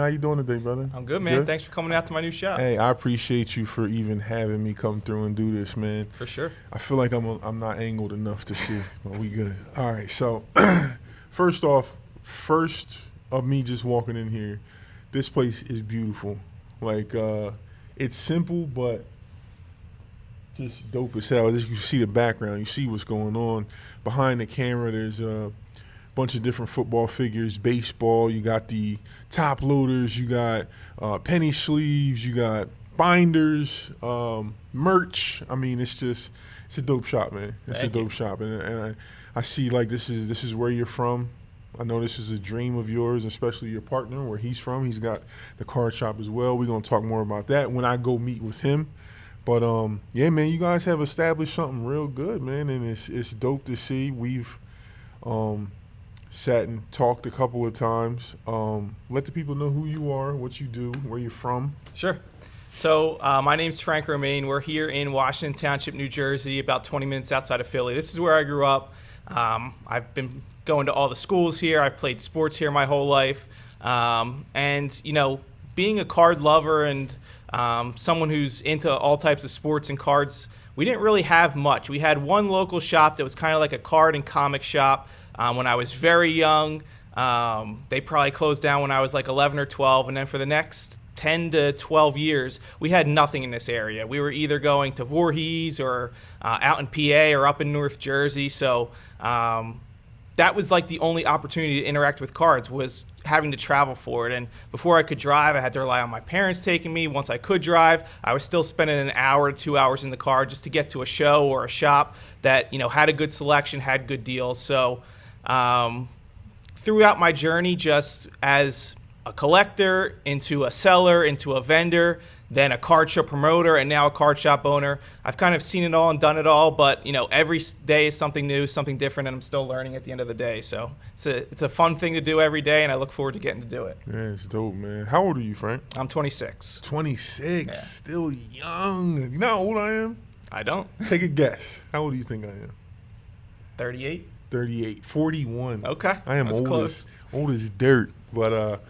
How you doing today, brother? I'm good, man. Good? Thanks for coming out to my new shop. Hey, I appreciate you for even having me come through and do this, man. For sure. I feel like I'm not angled enough to see, but we good. All right, so first off, first of me just walking in here, this place is beautiful. Like, it's simple, but just dope as hell. Just, you see the background, you see what's going on. Behind the camera, there's a bunch of different football figures, baseball. You got the top loaders, you got penny sleeves, you got binders, merch. I mean, it's a dope shop, man. It's a dope shop, and I see like this is where you're from. I know this is a dream of yours, especially your partner, where he's from. He's got the card shop as well. We're gonna talk more about that when I go meet with him. But yeah, man, you guys have established something real good, man, and it's dope to see. We've sat and talked a couple of times. Let the people know who you are, what you do, where you're from. Sure. So my name's Frank Romaine. We're here in Washington Township, New Jersey, about 20 minutes outside of Philly. This is where I grew up. I've been going to all the schools here. I've played sports here my whole life. And, you know, being a card lover and someone who's into all types of sports and cards, we didn't really have much. We had one local shop that was kind of like a card and comic shop. When I was very young, they probably closed down when I was like 11 or 12. And then for the next 10 to 12 years, we had nothing in this area. We were either going to Voorhees or out in PA or up in North Jersey. So that was like the only opportunity to interact with cards, was having to travel for it. And before I could drive, I had to rely on my parents taking me. Once I could drive, I was still spending an hour to 2 hours in the car just to get to a show or a shop that, you know, had a good selection, had good deals. So throughout my journey, just as a collector, into a seller, into a vendor, then a card shop promoter, and now a card shop owner, I've kind of seen it all and done it all. But, you know, every day is something new, something different, and I'm still learning at the end of the day. So it's a fun thing to do every day, and I look forward to getting to do it. Yeah, it's dope, man. How old are you, Frank? I'm 26. 26, Yeah. Still young. You know how old I am? I don't. Take a guess. How old do you think I am? 38. 38, 41. Okay. I am old as dirt. But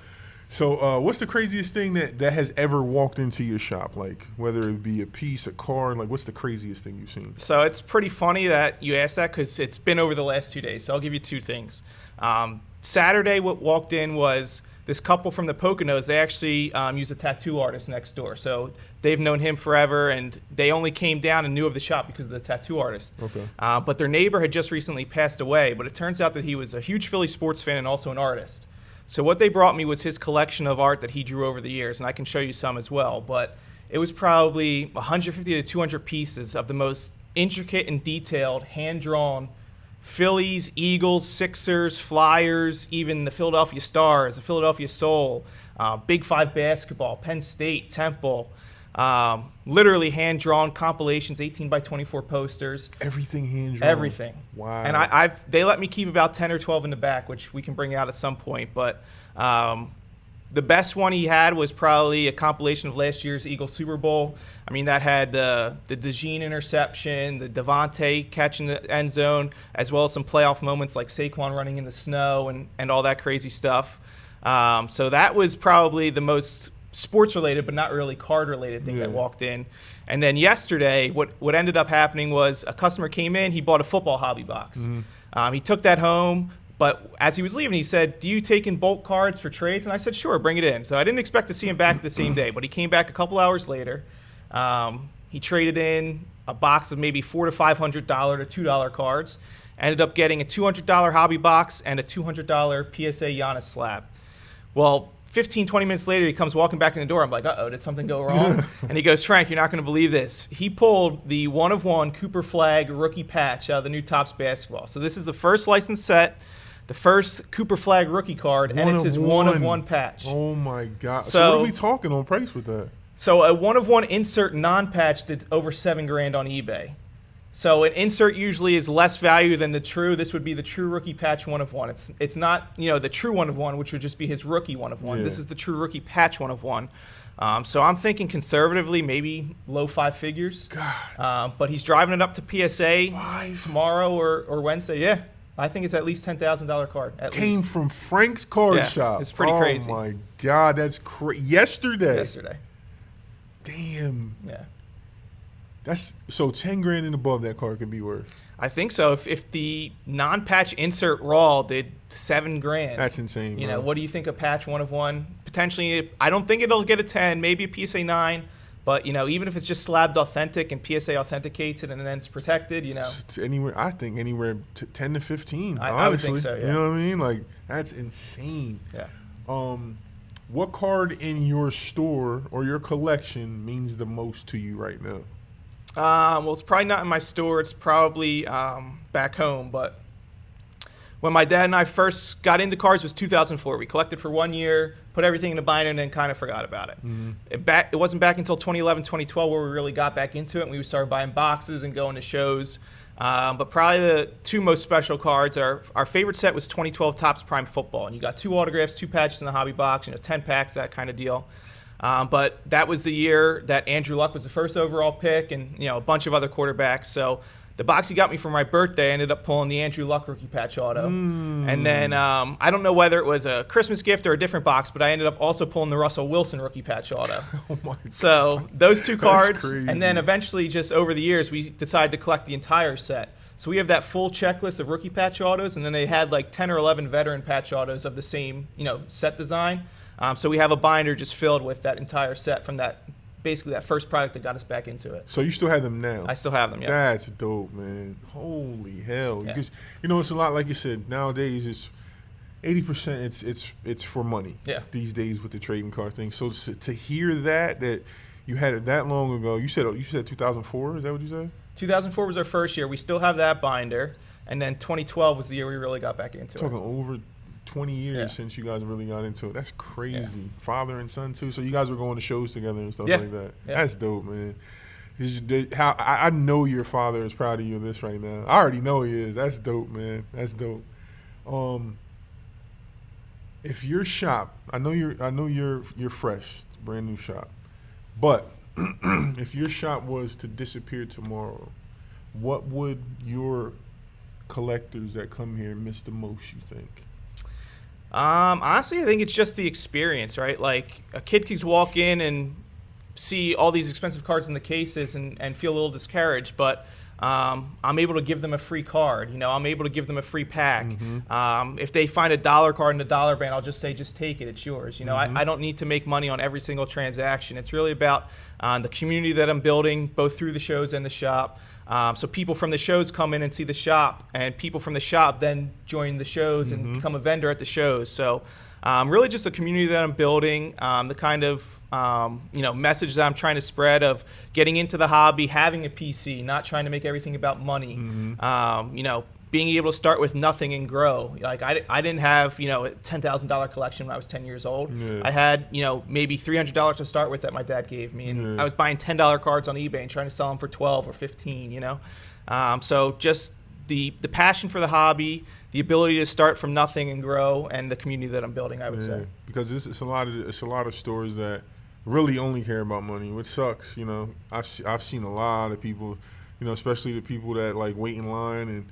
so what's the craziest thing that has ever walked into your shop? Like, whether it be a piece, a card, like what's the craziest thing you've seen? So it's pretty funny that you asked that, because it's been over the last 2 days. So I'll give you two things. Saturday, what walked in was this couple from the Poconos. They actually use a tattoo artist next door. So they've known him forever, and they only came down and knew of the shop because of the tattoo artist. Okay. But their neighbor had just recently passed away, but it turns out that he was a huge Philly sports fan and also an artist. So what they brought me was his collection of art that he drew over the years, and I can show you some as well. But it was probably 150 to 200 pieces of the most intricate and detailed, hand-drawn Phillies, Eagles, Sixers, Flyers, even the Philadelphia Stars, the Philadelphia Soul, Big Five basketball, Penn State, Temple, literally hand-drawn compilations, 18 by 24 posters. Everything hand-drawn? Everything. Wow. And they let me keep about 10 or 12 in the back, which we can bring out at some point. But the best one he had was probably a compilation of last year's Eagles Super Bowl. I mean, that had the DeJean interception, the Devontae catch in the end zone, as well as some playoff moments like Saquon running in the snow and all that crazy stuff. So that was probably the most sports-related, but not really card-related thing that walked in. And then yesterday, what ended up happening was a customer came in, he bought a football hobby box. Mm-hmm. He took that home, but as he was leaving, he said, "Do you take in bulk cards for trades?" And I said, "Sure, bring it in." So I didn't expect to see him back the same day, but he came back a couple hours later. He traded in a box of maybe $400 to $500 to $2 cards, ended up getting a $200 hobby box and a $200 PSA Giannis slab. Well, 15, 20 minutes later, he comes walking back in the door. I'm like, uh-oh, did something go wrong? And he goes, "Frank, you're not going to believe this." He pulled the one-of-one Cooper Flag rookie patch out of the new Topps basketball. So this is the first licensed set, the first Cooper Flag rookie card, and it's his one-of-one patch. Oh, my God. So what are we talking on price with that? So a one-of-one insert non-patch did over $7,000 on eBay. So an insert usually is less value than the true. This would be the true rookie patch one-of-one. It's not, you know, the true one-of-one, which would just be his rookie one-of-one. Yeah. This is the true rookie patch one-of-one. So I'm thinking conservatively, maybe low five figures. God. But he's driving it up to PSA tomorrow or Wednesday. Yeah. I think it's at least $10,000 card. Came from Frank's card shop. It's pretty crazy. Oh my God, that's crazy. Yesterday. Damn. Yeah. That's so 10 grand and above that card could be worth. I think so. If the non-patch insert raw did $7 grand, that's insane. You know, what do you think a patch 1/1? Potentially, I don't think it'll get a 10, maybe a PSA 9. But, you know, even if it's just slabbed authentic and PSA authenticates it and then it's protected, you know. Anywhere, I think anywhere 10 to 15, I would think so, yeah. You know what I mean? Like, that's insane. Yeah. What card in your store or your collection means the most to you right now? Well, it's probably not in my store. It's probably back home. But when my dad and I first got into cards was 2004. We collected for 1 year, put everything in a binder, and then kind of forgot about it. It wasn't back until 2011, 2012 where we really got back into it, and we started buying boxes and going to shows. But probably the two most special cards are our favorite set was 2012 Topps Prime Football, and you got 2 autographs, 2 patches in the hobby box, 10 packs, that kind of deal. But that was the year that Andrew Luck was the first overall pick, and a bunch of other quarterbacks. So the box he got me for my birthday, I ended up pulling the Andrew Luck rookie patch auto. And then I don't know whether it was a Christmas gift or a different box, but I ended up also pulling the Russell Wilson rookie patch auto. Oh my God. So those 2 cards, crazy. and then eventually just over the years, we decided to collect the entire set. So we have that full checklist of rookie patch autos, and then they had like 10 or 11 veteran patch autos of the same, set design. So we have a binder just filled with that entire set from basically that first product that got us back into it. So you still have them now? I still have them, yeah. That's dope, man. Holy hell. Yeah. Because, it's a lot, like you said, nowadays it's 80% it's for money. Yeah. These days with the trading card thing. So to hear that you had it that long ago, you said 2004, is that what you said? 2004 was our first year. We still have that binder. And then 2012 was the year we really got back into it. Talking over 20 years since you guys really got into it. That's crazy. Yeah. Father and son too. So you guys were going to shows together and stuff like that. Yeah. That's dope, man. I know your father is proud of you of this right now. I already know he is. That's dope, man. That's dope. If your shop, I know you're fresh. It's a brand new shop. But if your shop was to disappear tomorrow, what would your collectors that come here miss the most, you think? Honestly, I think it's just the experience, right? Like a kid could walk in and see all these expensive cards in the cases and feel a little discouraged, but I'm able to give them a free card. I'm able to give them a free pack. If they find a dollar card in the dollar band, I'll just say, just take it. It's yours. I don't need to make money on every single transaction. It's really about the community that I'm building, both through the shows and the shop. So people from the shows come in and see the shop, and people from the shop then join the shows and become a vendor at the shows. So really just the community that I'm building, the kind of message that I'm trying to spread of getting into the hobby, having a PC, not trying to make everything about money. Being able to start with nothing and grow. Like I didn't have a $10,000 collection when I was 10 years old. Yeah. I had maybe $300 to start with that my dad gave me, and I was buying $10 cards on eBay and trying to sell them for 12 or 15. So just the passion for the hobby, the ability to start from nothing and grow, and the community that I'm building, I would say. Because it's a lot of stores that really only care about money, which sucks. I've seen a lot of people, especially the people that like wait in line and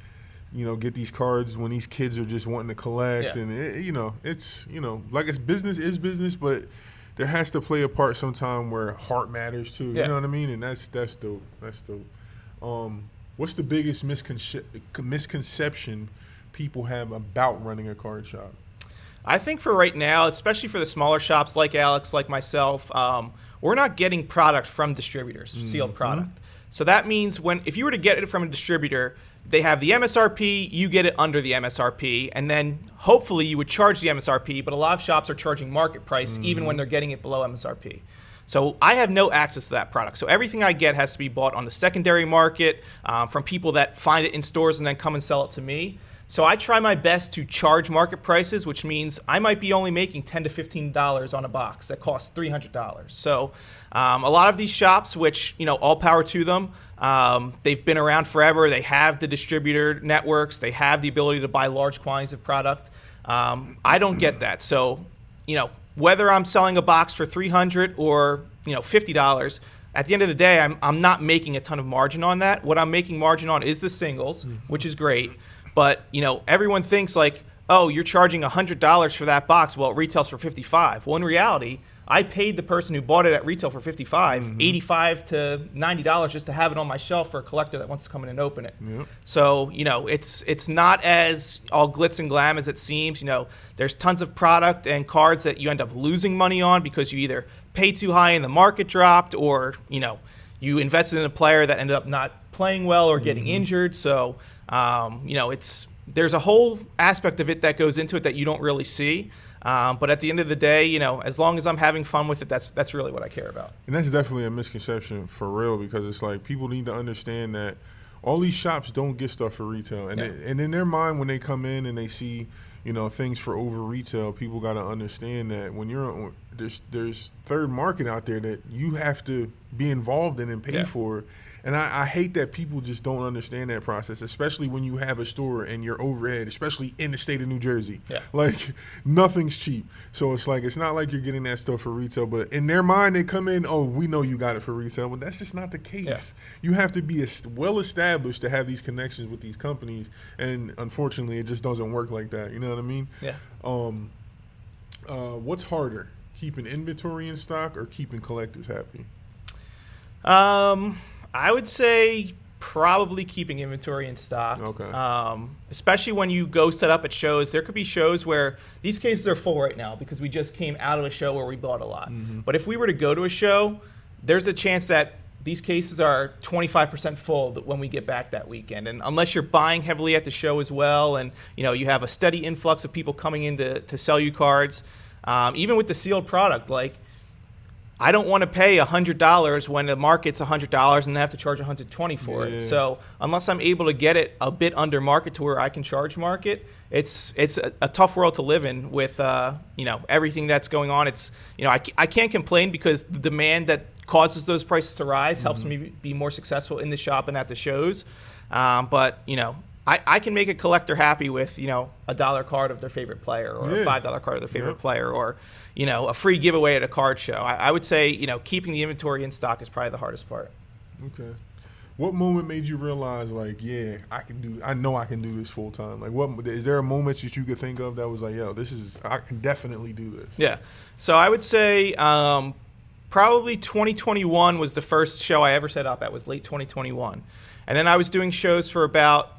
get these cards when these kids are just wanting to collect. Yeah. And it's like it's business, but there has to play a part sometime where heart matters too. Yeah. You know what I mean? And that's dope. That's dope. What's the biggest misconception people have about running a card shop? I think for right now, especially for the smaller shops like Alex, like myself, we're not getting product from distributors, sealed product. So that means if you were to get it from a distributor, they have the MSRP, you get it under the MSRP, and then hopefully you would charge the MSRP, but a lot of shops are charging market price even when they're getting it below MSRP. So I have no access to that product. So everything I get has to be bought on the secondary market from people that find it in stores and then come and sell it to me. So I try my best to charge market prices, which means I might be only making $10 to $15 on a box that costs $300. So a lot of these shops, which, all power to them, they've been around forever. They have the distributor networks. They have the ability to buy large quantities of product. I don't get that. So, whether I'm selling a box for $300 or, $50, at the end of the day, I'm not making a ton of margin on that. What I'm making margin on is the singles, which is great. But, everyone thinks like, oh, you're charging $100 for that box. Well, it retails for $55. Well, in reality, I paid the person who bought it at retail for $55, $85 to $90 just to have it on my shelf for a collector that wants to come in and open it. Yep. So, it's not as all glitz and glam as it seems. There's tons of product and cards that you end up losing money on because you either pay too high and the market dropped, or, you invested in a player that ended up not playing well or getting injured. So, there's a whole aspect of it that goes into it that you don't really see. But at the end of the day, as long as I'm having fun with it, that's really what I care about. And that's definitely a misconception for real, because it's like people need to understand that all these shops don't get stuff for retail. And and in their mind, when they come in and they see, things for over retail, people got to understand that when you're there's third market out there that you have to be involved in and pay for. And I hate that people just don't understand that process, especially when you have a store and your overhead, especially in the state of New Jersey. Yeah. Like, nothing's cheap. So it's like, it's not like you're getting that stuff for retail. But in their mind, they come in, oh, we know you got it for retail. But that's just not the case. Yeah. You have to be well-established to have these connections with these companies. And unfortunately, it just doesn't work like that. You know what I mean? Yeah. What's harder, keeping inventory in stock or keeping collectors happy? I would say probably keeping inventory in stock. Okay. Especially when you go set up at shows. There could be shows where these cases are full right now because we just came out of a show where we bought a lot. But if we were to go to a show, there's a chance that these cases are 25% full when we get back that weekend. And unless you're buying heavily at the show as well, and you have a steady influx of people coming in to sell you cards, even with the sealed product, like, I don't want to pay $100 when the market's $100 and I have to charge $120 for it. So unless I'm able to get it a bit under market to where I can charge market, it's a tough world to live in with everything that's going on. It's I can't complain because the demand that causes those prices to rise helps me be more successful in the shop and at the shows. But I can make a collector happy with, $1 card of their favorite player, or a $5 card of their favorite player, or, a free giveaway at a card show. I would say, keeping the inventory in stock is probably the hardest part. Okay. What moment made you realize, like, I know I can do this full time? Like, is there a moment that you could think of that was like, I can definitely do this? Yeah. So I would say probably 2021 was the first show I ever set up at, was late 2021. And then I was doing shows for about,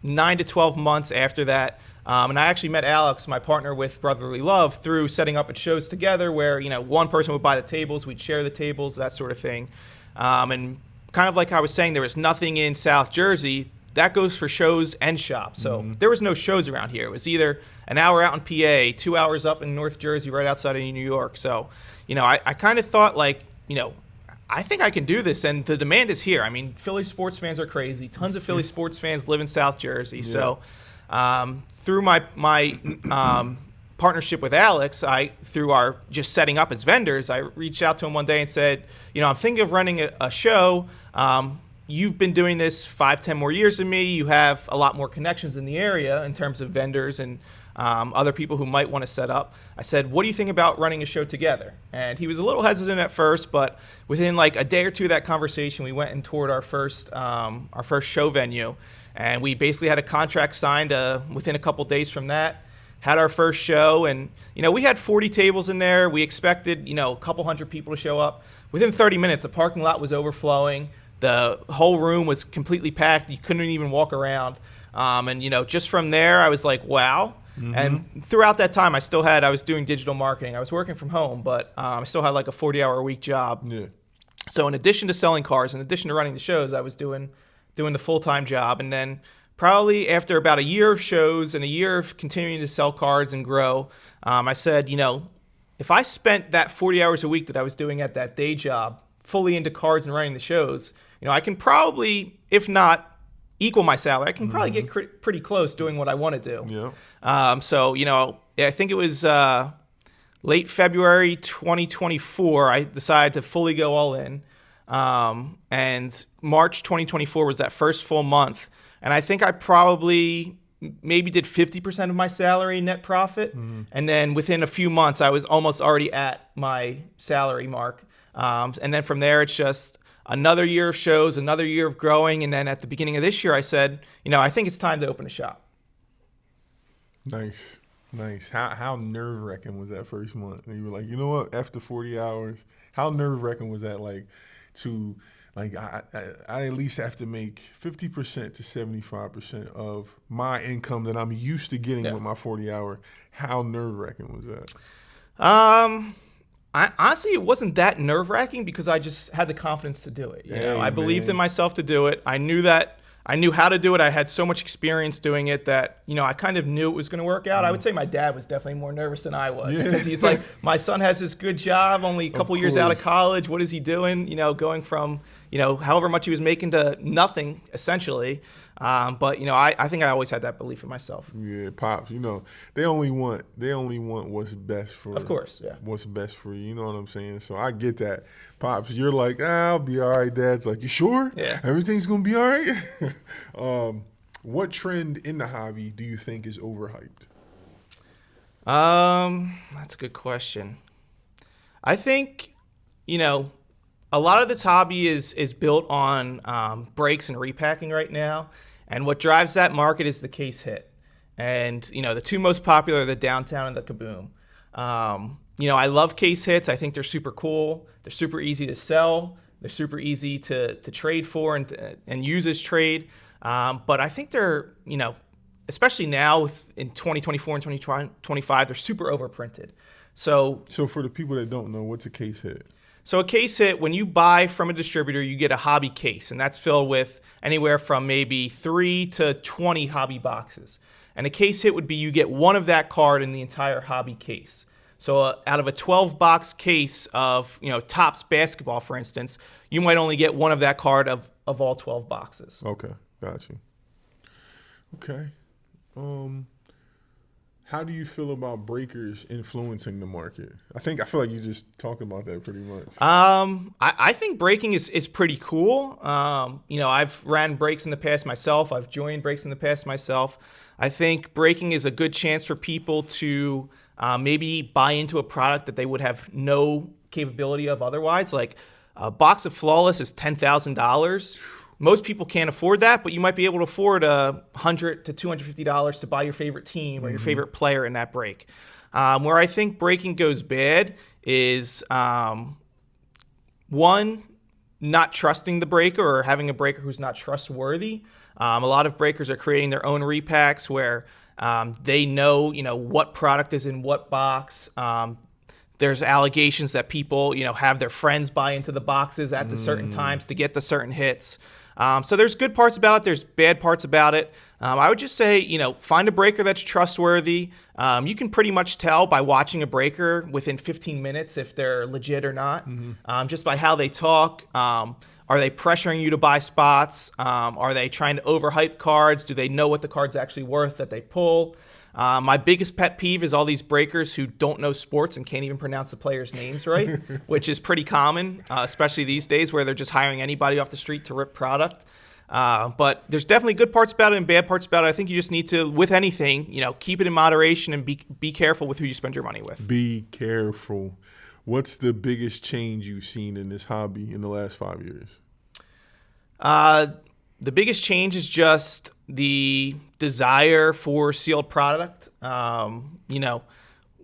9 to 12 months after that. And I actually met Alex, my partner with Brotherly Love, through setting up at shows together where, one person would buy the tables, we'd share the tables, that sort of thing. And kind of like I was saying, there was nothing in South Jersey. That goes for shows and shops. So there was no shows around here. It was either an hour out in PA, 2 hours up in North Jersey, right outside of New York. So, I kind of thought like, I think I can do this, and the demand is here. I mean, Philly sports fans are crazy. Tons of Philly sports fans live in South Jersey. Yeah. So through my partnership with Alex, through our just setting up as vendors, I reached out to him one day and said, I'm thinking of running a show. You've been doing this 5-10 more years than me. You have a lot more connections in the area in terms of vendors and other people who might want to set up. I said, what do you think about running a show together? And he was a little hesitant at first, but within like a day or two of that conversation, we went and toured our first show venue. And we basically had a contract signed within a couple days from that, had our first show. And, we had 40 tables in there. We expected, a couple hundred people to show up. Within 30 minutes, the parking lot was overflowing. The whole room was completely packed. You couldn't even walk around. And, just from there, I was like, wow. And throughout that time, I was doing digital marketing. I was working from home, but I still had like a 40-hour-a-week job. Yeah. So in addition to selling cars, in addition to running the shows, I was doing the full-time job. And then probably after about a year of shows and a year of continuing to sell cards and grow, I said, if I spent that 40 hours a week that I was doing at that day job fully into cards and running the shows, I can probably, if not equal my salary, I can probably get pretty close doing what I want to do. Yeah. So, I think it was late February 2024, I decided to fully go all in. And March 2024 was that first full month. And I think I probably maybe did 50% of my salary net profit. And then within a few months, I was almost already at my salary mark. And then from there, it's just another year of shows, another year of growing. And then at the beginning of this year, I said, I think it's time to open a shop. Nice. Nice. How nerve wracking was that first month? And you were like, you know what? After 40 hours, how nerve wracking was that? Like, to like I at least have to make 50% to 75% of my income that I'm used to getting with my 40 hour. How nerve wracking was that? Honestly, it wasn't that nerve wracking because I just had the confidence to do it. You know, I believed in myself to do it. I knew how to do it. I had so much experience doing it that, you know, I kind of knew it was going to work out. I would say my dad was definitely more nervous than I was because he's like, my son has this good job, only a couple years out of college. What is he doing? You know, going from, you know, however much he was making to nothing, essentially. But, you know, I think I always had that belief in myself. Yeah, pops, you know, they only want what's best for. Of course, yeah. What's best for you, you know what I'm saying? So I get that. Pops, you're like, I'll be all right. Dad's like, you sure? Yeah. Everything's going to be all right? What trend in the hobby do you think is overhyped? That's a good question. I think, you know, a lot of this hobby is built on breaks and repacking right now. And what drives that market is the case hit. And, you know, the two most popular are the Downtown and the Kaboom. You know, I love case hits. I think they're super cool. They're super easy to sell. They're super easy to trade for and use as trade. But I think they're, you know, especially now in 2024 and 2025, they're super overprinted. So for the people that don't know, what's a case hit? So a case hit, when you buy from a distributor, you get a hobby case, and that's filled with anywhere from maybe 3 to 20 hobby boxes. And a case hit would be you get one of that card in the entire hobby case. So out of a 12-box case of, you know, Topps basketball, for instance, you might only get one of that card of all 12 boxes. Okay, got you. Okay. How do you feel about breakers influencing the market? I feel like you just talked about that pretty much. I think breaking is pretty cool. You know, I've ran breaks in the past myself. I've joined breaks in the past myself. I think breaking is a good chance for people to maybe buy into a product that they would have no capability of otherwise. Like a box of Flawless is $10,000. Most people can't afford that, but you might be able to afford $100 to $250 to buy your favorite team or your favorite player in that break. Where I think breaking goes bad is, one, not trusting the breaker or having a breaker who's not trustworthy. A lot of breakers are creating their own repacks where they know, you know, what product is in what box. There's allegations that people, you know, have their friends buy into the boxes at the certain times to get the certain hits. So there's good parts about it. There's bad parts about it. I would just say, you know, find a breaker that's trustworthy. You can pretty much tell by watching a breaker within 15 minutes if they're legit or not, just by how they talk. Are they pressuring you to buy spots? Are they trying to overhype cards? Do they know what the card's actually worth that they pull? My biggest pet peeve is all these breakers who don't know sports and can't even pronounce the players' names right, which is pretty common, especially these days where they're just hiring anybody off the street to rip product. But there's definitely good parts about it and bad parts about it. I think you just need to, with anything, you know, keep it in moderation and be careful with who you spend your money with. Be careful. What's the biggest change you've seen in this hobby in the last 5 years? The biggest change is just the desire for sealed product. You know,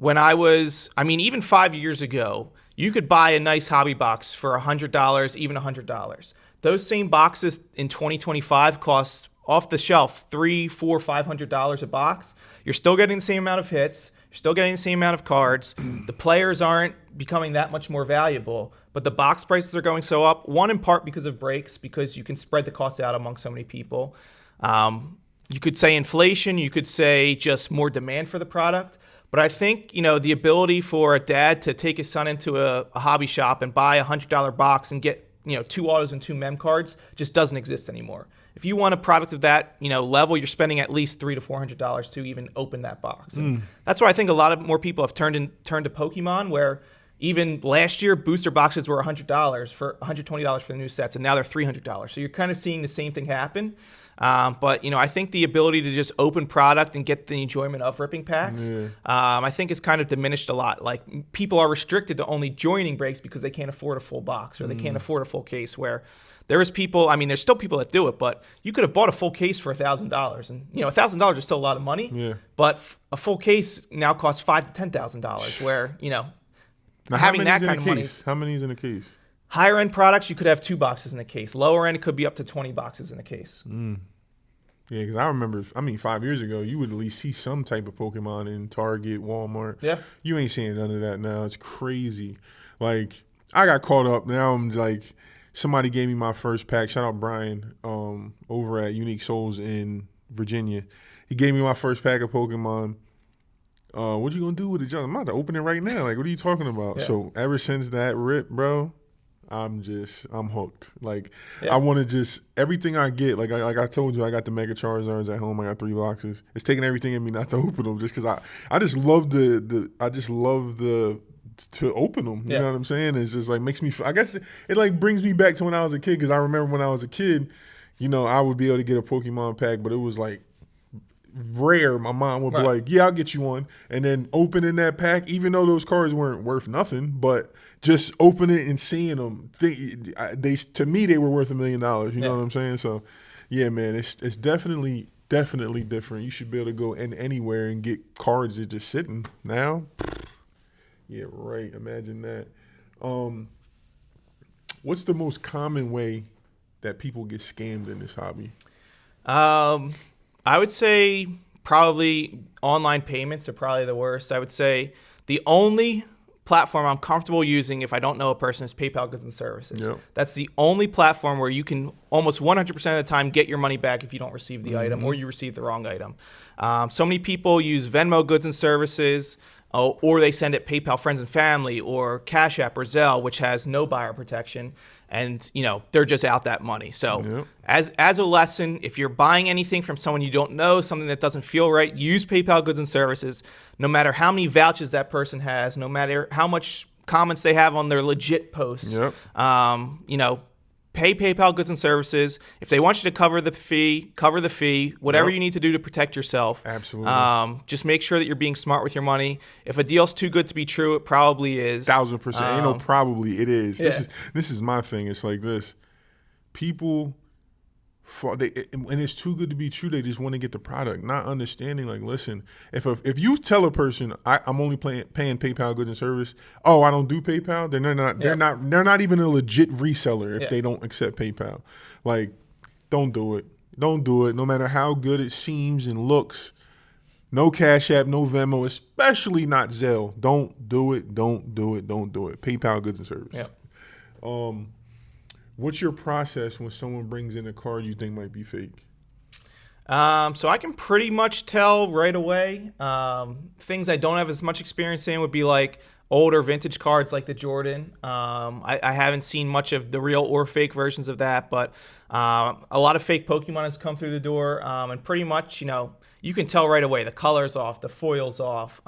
even 5 years ago, you could buy a nice hobby box for $100, even $100. Those same boxes in 2025 cost off the shelf $300, $400, $500 a box. You're still getting the same amount of hits. You're still getting the same amount of cards. The players aren't becoming that much more valuable, but the box prices are going so up, one in part because of breaks, because you can spread the cost out among so many people. You could say inflation, you could say just more demand for the product. But I think, you know, the ability for a dad to take his son into a hobby shop and buy a $100 box and get, you know, 2 autos and 2 mem cards just doesn't exist anymore. If you want a product of that, you know, level, you're spending at least $300 to $400 to even open that box. And that's why I think a lot of more people have turned to Pokemon, where, even last year, booster boxes were $100 for $120 for the new sets, and now they're $300. So you're kind of seeing the same thing happen. But I think the ability to just open product and get the enjoyment of ripping packs, I think is kind of diminished a lot. Like, people are restricted to only joining breaks because they can't afford a full box or they can't afford a full case. Where there is people, I mean, there's still people that do it, but you could have bought a full case for $1,000, and $1,000 is still a lot of money. Yeah. But a full case now costs $5,000 to $10,000. Where Now, having that kind of money. How many is in a case? Higher end products, you could have 2 boxes in a case. Lower end, it could be up to 20 boxes in a case. Yeah, because I remember, 5 years ago, you would at least see some type of Pokemon in Target, Walmart. Yeah. You ain't seeing none of that now. It's crazy. Like, I got caught up. Now I'm like, somebody gave me my first pack. Shout out Brian over at Unique Souls in Virginia. He gave me my first pack of Pokemon. What you gonna do with it, John? I'm about to open it right now. Like, what are you talking about? Yeah. So ever since that rip, bro, I'm hooked. Like, I want to just, everything I get, like I told you, I got the Mega Charizards at home. I got 3 boxes. It's taking everything in me not to open them, just because I just love to open them. You know what I'm saying? It's just like makes me, I guess it like brings me back to when I was a kid, because I remember when I was a kid, I would be able to get a Pokemon pack, but it was like rare. My mom would be like, yeah, I'll get you one. And then opening that pack, even though those cards weren't worth nothing, but just opening it and seeing them, to me, they were worth $1 million. You know what I'm saying? So, yeah, man, it's definitely different. You should be able to go anywhere and get cards that just sitting now. Yeah, right. Imagine that. What's the most common way that people get scammed in this hobby? I would say probably online payments are probably the worst. I would say the only platform I'm comfortable using if I don't know a person is PayPal Goods and Services. Yep. That's the only platform where you can almost 100% of the time get your money back if you don't receive the item or you receive the wrong item. So many people use Venmo Goods and Services, or they send it PayPal Friends and Family or Cash App or Zelle, which has no buyer protection. And, they're just out that money. So as a lesson, if you're buying anything from someone you don't know, something that doesn't feel right, use PayPal Goods and Services. No matter how many vouchers that person has, no matter how much comments they have on their legit posts, pay PayPal Goods and Services. If they want you to cover the fee, whatever you need to do to protect yourself. Absolutely. Just make sure that you're being smart with your money. If a deal's too good to be true, it probably is. 1,000%. Ain't no probably, it is. Yeah. This is my thing. It's like this. People, when it's too good to be true, they just want to get the product, not understanding, like, listen, if you tell a person I'm only paying PayPal Goods and Service, I don't do PayPal, then they're not even a legit reseller if they don't accept PayPal. Like, don't do it. Don't do it. No matter how good it seems and looks. No Cash App, no Venmo, especially not Zelle. Don't do it. Don't do it. Don't do it. PayPal Goods and Service. Yep. What's your process when someone brings in a card you think might be fake? So I can pretty much tell right away. Things I don't have as much experience in would be like older vintage cards like the Jordan. I haven't seen much of the real or fake versions of that, but a lot of fake Pokemon has come through the door, and pretty much, you can tell right away. The color's off, the foil's off.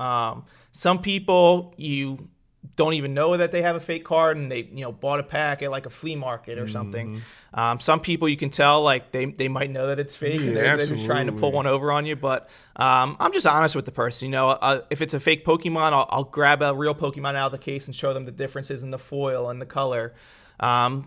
Some people, you don't even know that they have a fake card and they bought a pack at like a flea market or something. Some people you can tell like they might know that it's fake and they're just trying to pull one over on you, but I'm just honest with the person. If it's a fake Pokemon, I'll grab a real Pokemon out of the case and show them the differences in the foil and the color.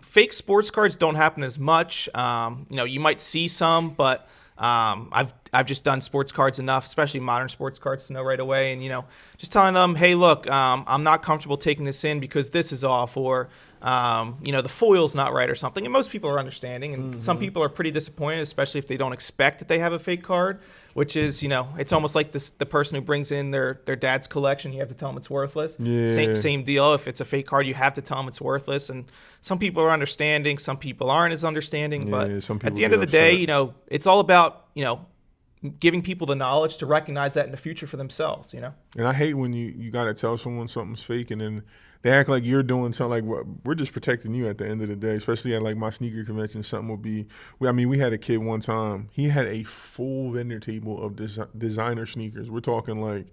Fake sports cards don't happen as much. You might see some, but I've just done sports cards enough, especially modern sports cards, to know right away. And, just telling them, hey, look, I'm not comfortable taking this in because this is off, or, the foil's not right or something. And most people are understanding. And some people are pretty disappointed, especially if they don't expect that they have a fake card, which is, it's almost like the person who brings in their dad's collection. You have to tell them it's worthless. Yeah. Same deal. If it's a fake card, you have to tell them it's worthless. And some people are understanding. Some people aren't as understanding. But at the end of the day, it's all about, giving people the knowledge to recognize that in the future for themselves, And I hate when you got to tell someone something's fake and then they act like you're doing something, like we're just protecting you at the end of the day, especially at like my sneaker convention. Something will be, we had a kid one time, he had a full vendor table of designer sneakers. We're talking like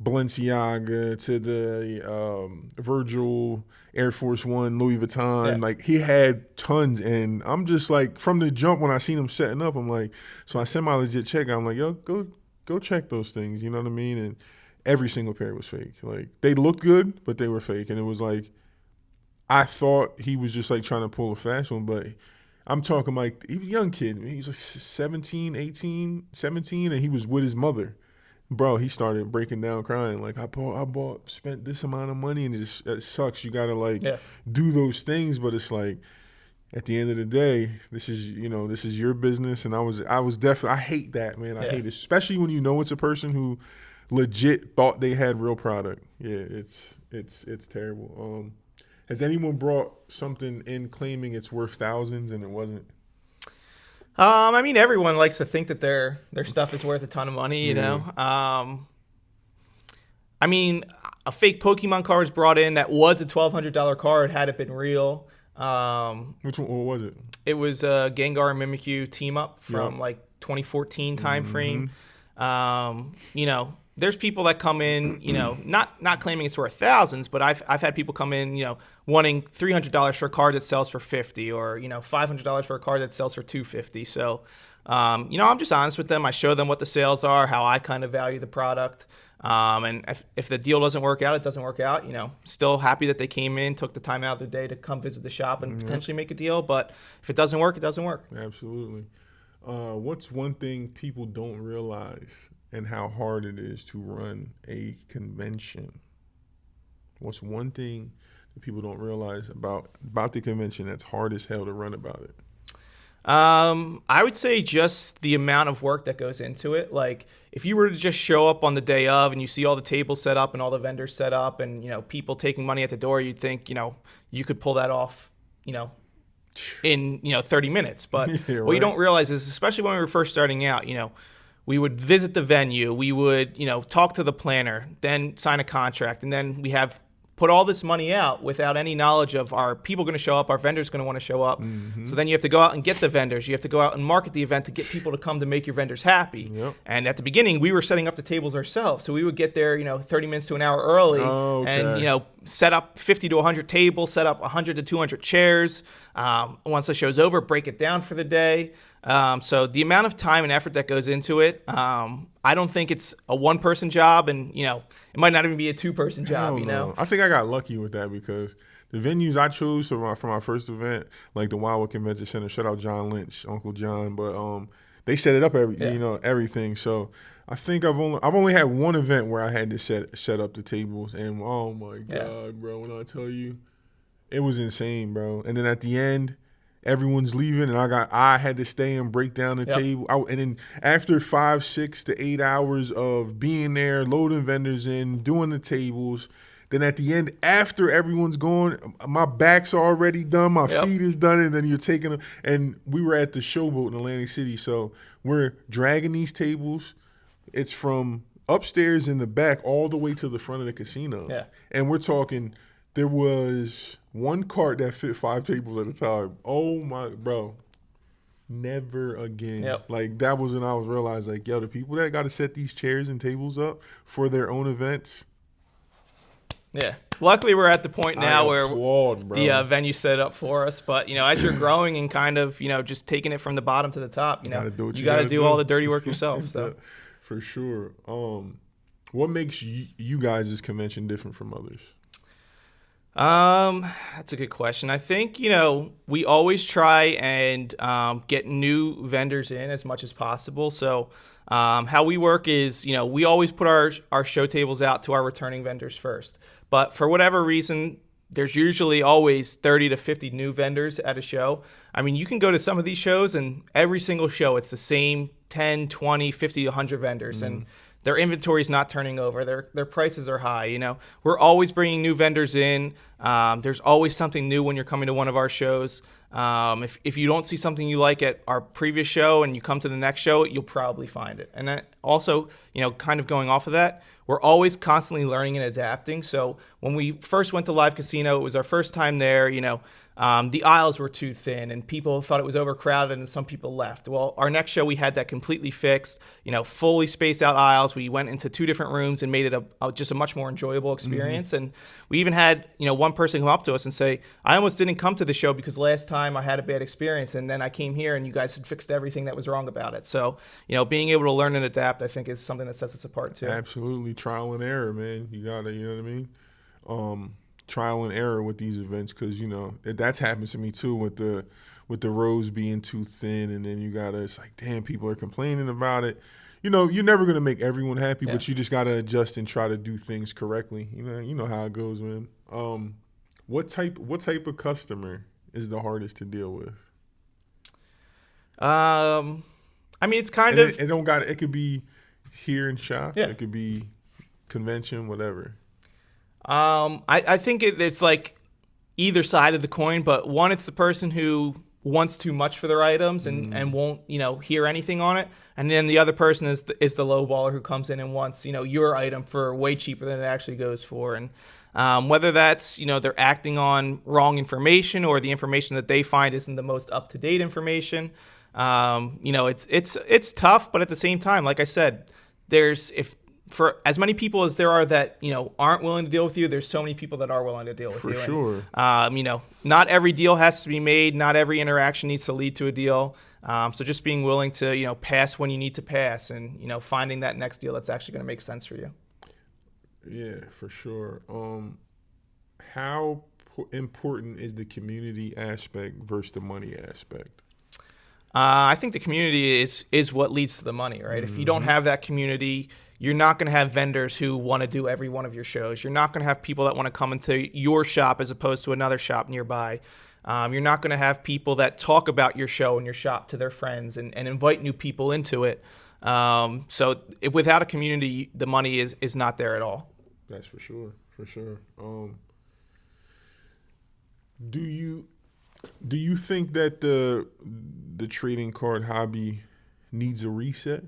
Balenciaga to the Virgil, Air Force One, Louis Vuitton. Yeah. Like he had tons, and I'm just like from the jump when I seen him setting up, I'm like, so I sent my legit check. I'm like, yo, go check those things. You know what I mean? And every single pair was fake. Like they looked good, but they were fake, and it was like I thought he was just like trying to pull a fast one, but I'm talking like he was a young kid. He was like 17, 18, 17, and he was with his mother. Bro, he started breaking down crying. Like, spent this amount of money, and it sucks. You got to, like, Yeah. do those things, but it's like, at the end of the day, this is your business, and I was definitely, I hate that, man. I hate it, especially when you know it's a person who legit thought they had real product. Yeah, it's terrible. Has anyone brought something in claiming it's worth thousands and it wasn't? I mean, everyone likes to think that their stuff is worth a ton of money, you know. I mean, a fake Pokemon card was brought in that was a $1,200 card had it been real. Which one? What was it? It was a Gengar and Mimikyu team up from like 2014 time frame. You know, there's people that come in, you know, not claiming it's worth thousands, but I've had people come in, you know, wanting $300 for a card that sells for $50, or you know, $500 for a card that sells for $250. So, you know, I'm just honest with them. I show them what the sales are, how I kind of value the product, and if the deal doesn't work out, it doesn't work out. You know, still happy that they came in, took the time out of their day to come visit the shop and potentially make a deal. But if it doesn't work, it doesn't work. Absolutely. What's one thing people don't realize and how hard it is to run a convention? What's one thing that people don't realize about the convention that's hard as hell to run about it? I would say just the amount of work that goes into it. Like if you were to just show up on the day of and you see all the tables set up and all the vendors set up and, you know, people taking money at the door, you'd think, you know, you could pull that off, you know, in, you know, 30 minutes. But what you don't realize is, especially when we were first starting out, you know, we would visit the venue, we would, you know, talk to the planner, then sign a contract, and then we have put all this money out without any knowledge of, are people going to show up, are vendors going to want to show up. So then you have to go out and get the vendors. You have to go out and market the event to get people to come to make your vendors happy. And at the beginning, we were setting up the tables ourselves. So we would get there, you know, 30 minutes to an hour early and, you know, set up 50 to 100 tables, set up 100 to 200 chairs. Once the show's over, break it down for the day. So the amount of time and effort that goes into it, I don't think it's a one-person job, and you know, it might not even be a two-person job. You know, I think I got lucky with that because the venues I chose for my first event, like the Wildwood Convention Center, shout out John Lynch, Uncle John, but they set it up everything. So I think I've only had one event where I had to set up the tables, and oh my god, bro, when I tell you, it was insane, bro. And then at the end, everyone's leaving, and I had to stay and break down the table. And then after 5, 6 to 8 hours of being there, loading vendors in, doing the tables, then at the end, after everyone's gone, my back's already done, my feet is done, and then you're taking them. And we were at the Showboat in Atlantic City, so we're dragging these tables. It's from upstairs in the back all the way to the front of the casino. And we're talking, there was one cart that fit 5 tables at a time. Oh my, bro. Never again. Like that was when I was realized, like, yo, the people that got to set these chairs and tables up for their own events. Luckily, we're at the point now where the venue set up for us. But, you know, as you're growing and kind of, you know, just taking it from the bottom to the top, you know, you got to do all the dirty work yourself. So for sure. What makes you guys' convention different from others? That's a good question. I think, you know, we always try and get new vendors in as much as possible. So how we work is, you know, we always put our show tables out to our returning vendors first. But for whatever reason, there's usually always 30 to 50 new vendors at a show. I mean, you can go to some of these shows, and every single show, it's the same 10, 20, 50, 100 vendors. And their inventory is not turning over. Their prices are high. You know, we're always bringing new vendors in. There's always something new when you're coming to one of our shows. If you don't see something you like at our previous show and you come to the next show, you'll probably find it. And that also, kind of going off of that, we're always constantly learning and adapting. So when we first went to Live Casino, it was our first time there. The aisles were too thin and people thought it was overcrowded and some people left. Well, our next show, we had that completely fixed, fully spaced out aisles. We went into 2 different rooms and made it just a much more enjoyable experience. And we even had, one person come up to us and say, I almost didn't come to the show because last time I had a bad experience and then I came here and you guys had fixed everything that was wrong about it. So, being able to learn and adapt, I think, is something that sets us apart too. Absolutely. Trial and error, man. You got to, you know what I mean? Trial and error with these events, because that's happened to me too with the rows being too thin, and then it's like, damn, people are complaining about it. You're never gonna make everyone happy, but you just gotta adjust and try to do things correctly. You know how it goes, man. What type of customer is the hardest to deal with? It's kind of it could be here in shop, yeah. It could be convention, whatever. I think it's like either side of the coin, but one, it's the person who wants too much for their items and won't, hear anything on it. And then the other person is the low baller who comes in and wants, your item for way cheaper than it actually goes for. And whether that's, they're acting on wrong information or the information that they find isn't the most up-to-date information. It's tough, but at the same time, like I said, for as many people as there are that, aren't willing to deal with you, there's so many people that are willing to deal with you. For sure. And, not every deal has to be made. Not every interaction needs to lead to a deal. So just being willing to, pass when you need to pass and, finding that next deal that's actually going to make sense for you. Yeah, for sure. How important is the community aspect versus the money aspect? I think the community is what leads to the money, right? If you don't have that community, you're not going to have vendors who want to do every one of your shows. You're not going to have people that want to come into your shop as opposed to another shop nearby. You're not going to have people that talk about your show and your shop to their friends and invite new people into it. Without a community, the money is not there at all. That's for sure. For sure. Do you think that the trading card hobby needs a reset?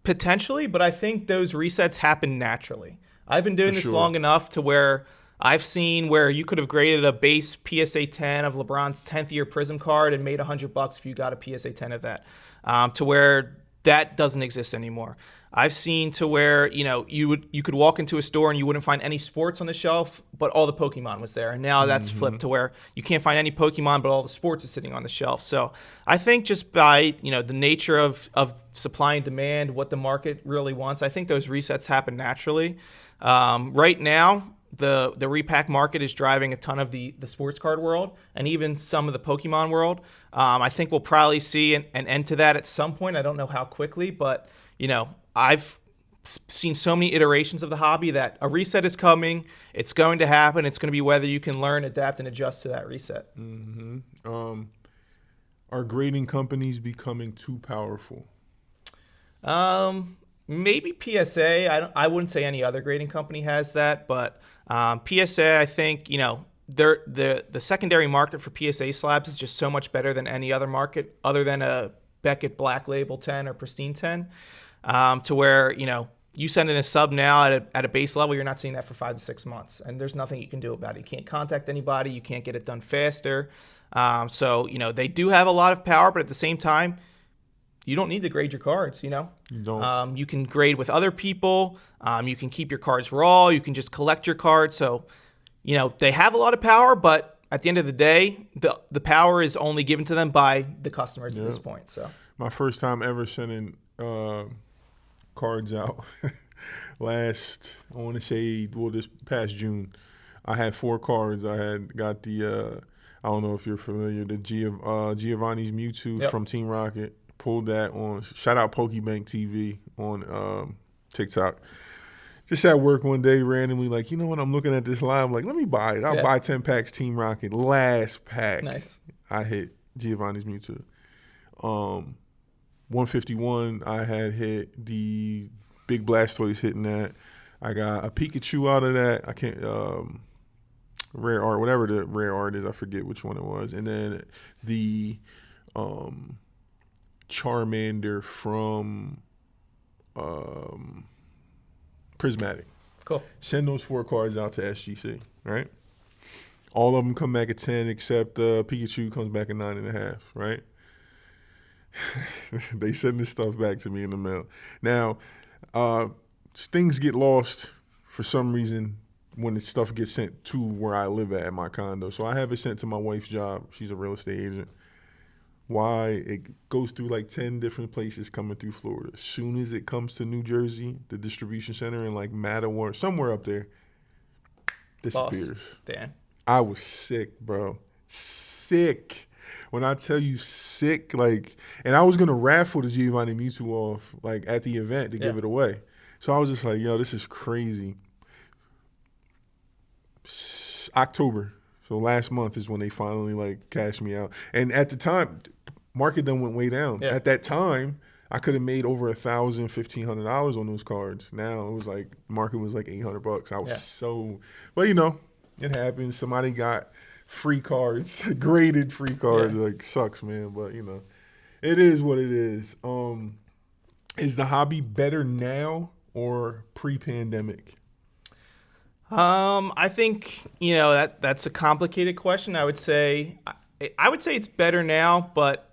Potentially, but I think those resets happen naturally. I've been doing this long enough to where I've seen where you could have graded a base PSA 10 of LeBron's 10th year Prism card and made $100 if you got a PSA 10 of that, to where that doesn't exist anymore. I've seen to where, you could walk into a store and you wouldn't find any sports on the shelf, but all the Pokemon was there. And now that's flipped to where you can't find any Pokemon, but all the sports is sitting on the shelf. So I think just by, the nature of supply and demand, what the market really wants, I think those resets happen naturally. Right now, the repack market is driving a ton of the sports card world and even some of the Pokemon world. I think we'll probably see an end to that at some point. I don't know how quickly, but, I've seen so many iterations of the hobby that a reset is coming. It's going to happen. It's going to be whether you can learn, adapt, and adjust to that reset. Are grading companies becoming too powerful? Maybe PSA. I wouldn't say any other grading company has that, but PSA, I think, the secondary market for PSA slabs is just so much better than any other market other than a Beckett Black Label 10 or Pristine 10. To where, you send in a sub now at a base level, you're not seeing that for 5 to 6 months. And there's nothing you can do about it. You can't contact anybody. You can't get it done faster. They do have a lot of power, but at the same time, you don't need to grade your cards, You don't. You can grade with other people. You can keep your cards raw. You can just collect your cards. So, they have a lot of power, but at the end of the day, the power is only given to them by the customers at this point. So my first time ever sending cards out this past June, I had 4 cards. I had got the I don't know if you're familiar, the Giovanni's Mewtwo from Team Rocket. Pulled that on, shout out Pokebank TV on TikTok. Just at work one day randomly, like, I'm looking at this live, like, let me buy it. I'll buy 10 packs Team Rocket. Last pack, nice. I hit Giovanni's Mewtwo. 151, I had hit the Big Blastoise hitting that. I got a Pikachu out of that. I can't rare art, whatever the rare art is. I forget which one it was. And then the Charmander from Prismatic. Cool. Send those 4 cards out to SGC, right? All of them come back at 10, except Pikachu comes back at 9.5, right? They send this stuff back to me in the mail. Now, things get lost for some reason when the stuff gets sent to where I live at my condo. So I have it sent to my wife's job. She's a real estate agent. Why? It goes through like 10 different places coming through Florida. As soon as it comes to New Jersey, the distribution center in like Mattawa, somewhere up there, disappears. Boss. Damn. I was sick, bro. Sick. When I tell you sick, like, and I was going to raffle the Giovanni Mewtwo off, like, at the event to give it away. So I was just like, yo, this is crazy. October. So last month is when they finally, like, cashed me out. And at the time, market then went way down. Yeah. At that time, I could have made over $1,000, $1,500 on those cards. Now it was like, market was like $800. I was so, but you know, it happens. Somebody got free cards, graded free cards. Yeah. Like, sucks, man. But, you know, it is what it is. Is the hobby better now or pre-pandemic? I think, you know, that's a complicated question. I would say it's better now, but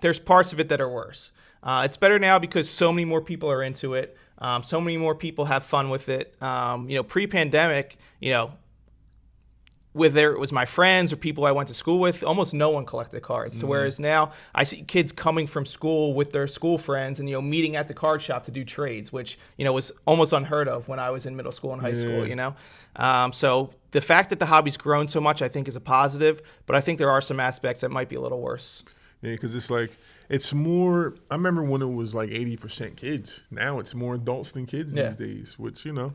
there's parts of it that are worse. It's better now because so many more people are into it. So many more people have fun with it. You know, pre-pandemic, you know, whether it was my friends or people I went to school with, almost no one collected cards. So whereas now I see kids coming from school with their school friends and, you know, meeting at the card shop to do trades, which, you know, was almost unheard of when I was in middle school and high school, you know. So the fact that the hobby's grown so much, I think, is a positive, but I think there are some aspects that might be a little worse. Yeah, because it's like, it's more, I remember when it was like 80% kids. Now it's more adults than kids these days, which, you know,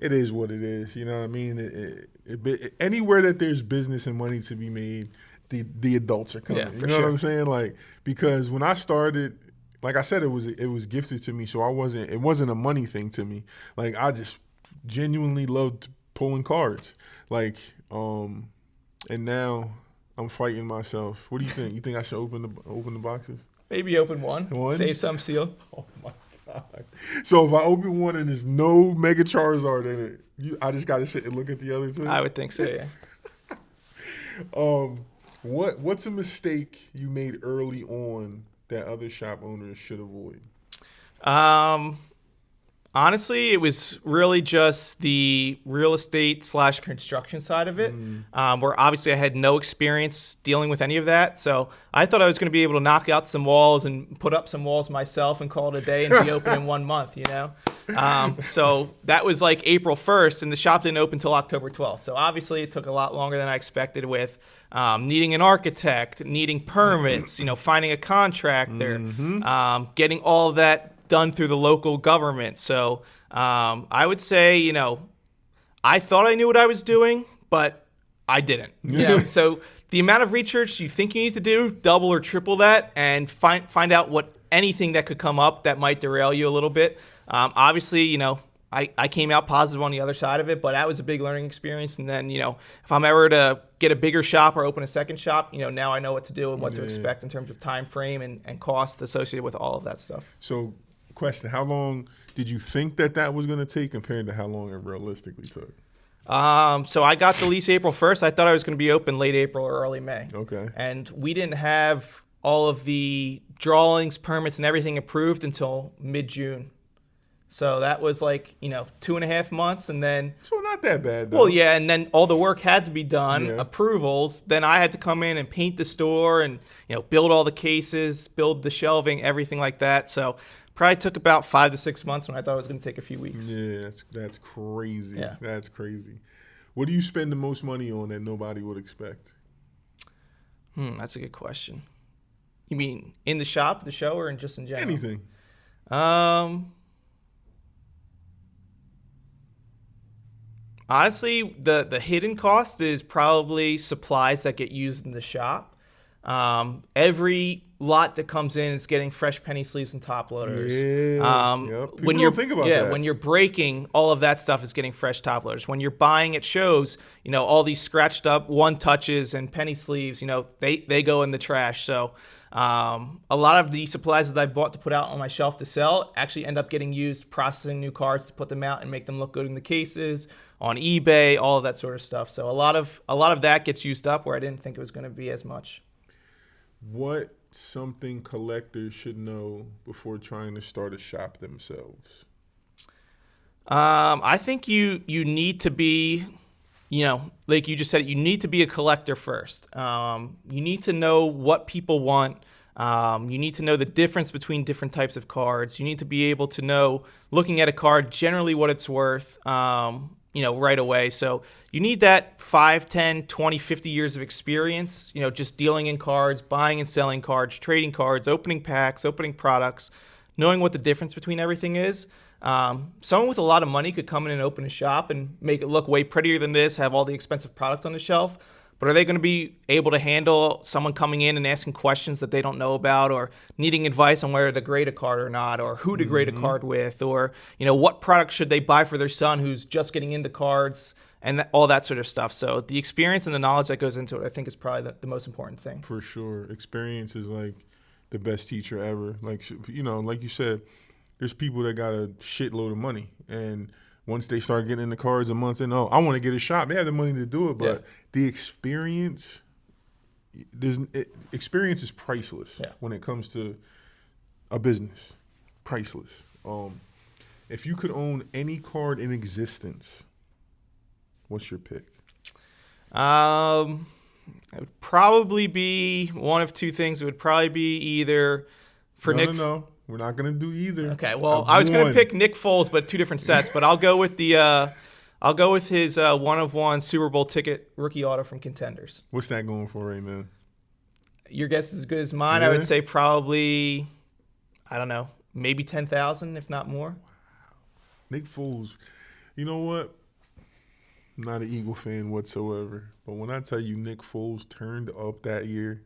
it is what it is. You know what I mean? Anywhere that there's business and money to be made, the adults are coming. Yeah, you know what I'm saying? Like, because when I started, like I said, it was gifted to me, so it wasn't a money thing to me. Like, I just genuinely loved pulling cards. Like, and now I'm fighting myself. What do you think? You think I should open the boxes? Maybe open one? Save some seal. Oh my God. So if I open one and there's no Mega Charizard in it, I just got to sit and look at the other two? I would think so, yeah. What's a mistake you made early on that other shop owners should avoid? Honestly, it was really just the real estate / construction side of it, where obviously I had no experience dealing with any of that. So I thought I was going to be able to knock out some walls and put up some walls myself and call it a day and be open in 1 month, you know? So that was like April 1st, and the shop didn't open until October 12th. So obviously it took a lot longer than I expected with needing an architect, needing permits, you know, finding a contractor, getting all of that done through the local government. So I would say, you know, I thought I knew what I was doing, but I didn't. You know? So the amount of research you think you need to do, double or triple that, and find out what anything that could come up that might derail you a little bit. Obviously, you know, I came out positive on the other side of it, but that was a big learning experience. And then, you know, if I'm ever to get a bigger shop or open a second shop, you know, now I know what to do and what to expect in terms of time frame and cost associated with all of that stuff. So, question, how long did you think that was going to take compared to how long it realistically took? So I got the lease April 1st. I thought I was going to be open late April or early May. Okay. And we didn't have all of the drawings, permits, and everything approved until mid-June. So that was like, you know, 2.5 months, and then... So not that bad, though. Well, yeah, and then all the work had to be done, approvals. Then I had to come in and paint the store and, you know, build all the cases, build the shelving, everything like that. So probably took about 5 to 6 months when I thought it was going to take a few weeks. Yeah, that's crazy. Yeah. That's crazy. What do you spend the most money on that nobody would expect? That's a good question. You mean in the shop, the show, or just in general? Anything. Honestly, the hidden cost is probably supplies that get used in the shop. Every lot that comes in is getting fresh penny sleeves and top loaders. Yep. People When you're don't think about that. when you're breaking, all of that stuff is getting fresh top loaders. When you're buying at shows, all these scratched up one touches and penny sleeves, they go in the trash. So a lot of the supplies that I bought to put out on my shelf to sell actually end up getting used processing new cards to put them out and make them look good in the cases, on eBay, all of that sort of stuff. So a lot of that gets used up where I didn't think it was going to be as much. What something collectors should know before trying to start a shop themselves? I think you need to be, like you just said, you need to be a collector first. You need to know what people want. You need to know the difference between different types of cards. You need to be able to know, looking at a card, generally what it's worth, right away. So you need that 5, 10, 20, 50 years of experience, just dealing in cards, buying and selling cards, trading cards, opening packs, opening products, knowing what the difference between everything is. Someone with a lot of money could come in and open a shop and make it look way prettier than this, have all the expensive product on the shelf. But are they going to be able to handle someone coming in and asking questions that they don't know about, or needing advice on whether to grade a card or not, or who to grade a card with, or what product should they buy for their son who's just getting into cards, and all that sort of stuff. So the experience and the knowledge that goes into it, I think, is probably the most important thing. For sure. Experience is like the best teacher ever. Like, like you said, there's people that got a shitload of money, and once they start getting into cards a month in, I want to get a shop. They have the money to do it, but the experience, experience is priceless when it comes to a business. Priceless. If you could own any card in existence, what's your pick? It would probably be one of two things. It would probably be either for Nick. No. We're not going to do either. Okay, well, I was going to pick Nick Foles, but 2 different sets. But I'll go with his 1-of-1 Super Bowl ticket rookie auto from Contenders. What's that going for right now? Your guess is as good as mine. Yeah. I would say probably, I don't know, maybe 10,000, if not more. Wow. Nick Foles. You know what? I'm not an Eagle fan whatsoever. But when I tell you Nick Foles turned up that year,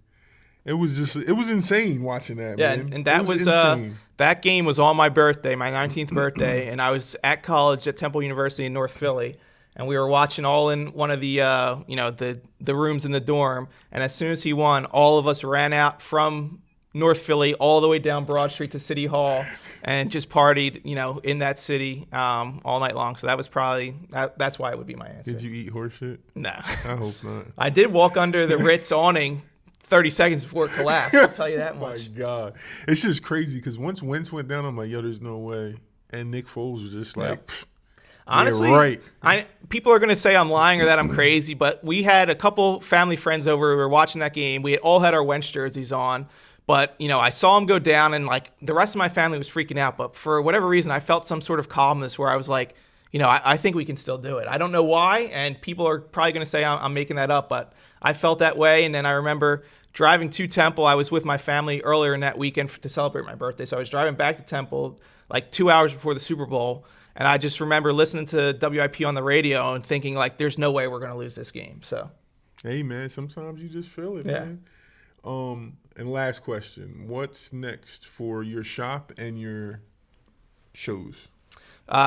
it was insane watching that, man. And that was that game was on my birthday, my 19th birthday, and I was at college at Temple University in North Philly, and we were watching all in one of the the rooms in the dorm, and as soon as he won, all of us ran out from North Philly all the way down Broad Street to City Hall and just partied, in that city all night long. So that was probably that's why it would be my answer. Did you eat horse shit? No. I hope not. I did walk under the Ritz awning 30 seconds before it collapsed. I'll tell you that much. My God. It's just crazy because once Wentz went down, I'm like, there's no way. And Nick Foles was just like, honestly, yeah, right. People are going to say I'm lying or that I'm crazy, but we had a couple family friends over. We were watching that game. We all had our Wentz jerseys on. But, I saw him go down, and, the rest of my family was freaking out. But for whatever reason, I felt some sort of calmness where I was like, I think we can still do it. I don't know why, and people are probably going to say I'm making that up, but I felt that way. And then I remember driving to Temple. I was with my family earlier in that weekend to celebrate my birthday. So I was driving back to Temple 2 hours before the Super Bowl, and I just remember listening to WIP on the radio and thinking, there's no way we're going to lose this game. So, hey, man, sometimes you just feel it, man. And last question, what's next for your shop and your shows?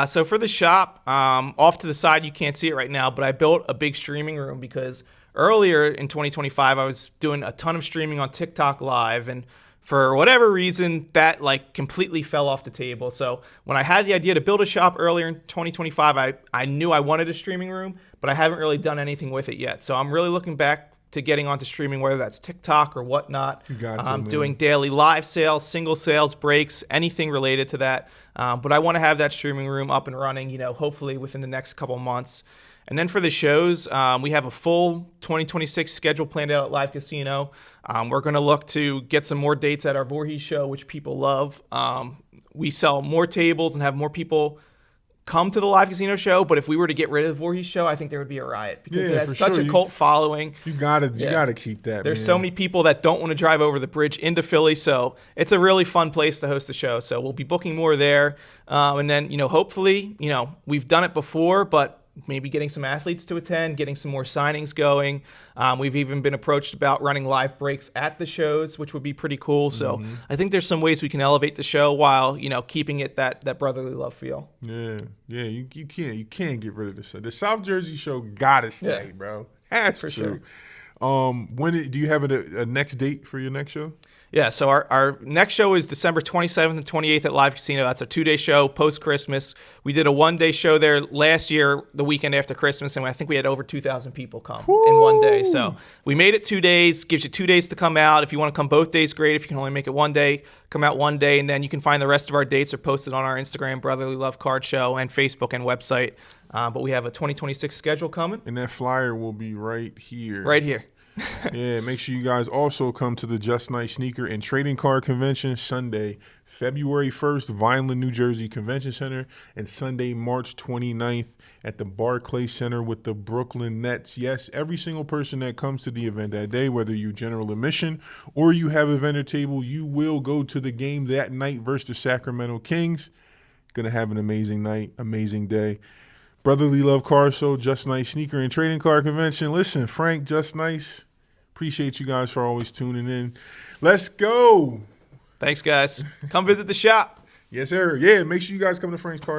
So for the shop, off to the side, you can't see it right now, but I built a big streaming room because earlier in 2025, I was doing a ton of streaming on TikTok Live, and for whatever reason, that completely fell off the table. So when I had the idea to build a shop earlier in 2025, I knew I wanted a streaming room, but I haven't really done anything with it yet. So I'm really looking back to getting onto streaming, whether that's TikTok or whatnot. I'm doing daily live sales, single sales, breaks, anything related to that. But I want to have that streaming room up and running, hopefully within the next couple months. And then for the shows, we have a full 2026 schedule planned out at Live Casino. We're going to look to get some more dates at our Voorhees show, which people love. We sell more tables and have more people come to the Live Casino show, but if we were to get rid of the Voorhees show, I think there would be a riot because it has such a cult following. You gotta keep that. There's so many people that don't want to drive over the bridge into Philly, so it's a really fun place to host a show. So we'll be booking more there, and then hopefully we've done it before, but maybe getting some athletes to attend, getting some more signings going. We've even been approached about running live breaks at the shows, which would be pretty cool. So I think there's some ways we can elevate the show while, keeping it that brotherly love feel. Yeah. You can't get rid of this. The South Jersey show gotta stay, bro. Has for to. sure. Do you have a next date for your next show? Yeah, so our next show is December 27th and 28th at Live Casino. That's a 2-day show post-Christmas. We did a 1-day show there last year, the weekend after Christmas, and I think we had over 2,000 people come in 1 day. So we made it 2 days, gives you 2 days to come out. If you want to come both days, great. If you can only make it 1 day, come out 1 day, and then you can find the rest of our dates are posted on our Instagram, Brotherly Love Card Show, and Facebook and website. But we have a 2026 schedule coming. And that flyer will be right here. Right here. Yeah, make sure you guys also come to the Just Nice Sneaker and Trading Card Convention Sunday, February 1st, Vineland, New Jersey Convention Center, and Sunday, March 29th at the Barclays Center with the Brooklyn Nets. Yes, every single person that comes to the event that day, whether you general admission or you have a vendor table, you will go to the game that night versus the Sacramento Kings. Gonna have an amazing night, amazing day. Brotherly Love Car Show, Just Nice Sneaker and Trading Card Convention. Listen, Frank, Just Nice, appreciate you guys for always tuning in. Let's go. Thanks, guys. Come visit the shop. Yes, sir. Yeah, make sure you guys come to Frank's Car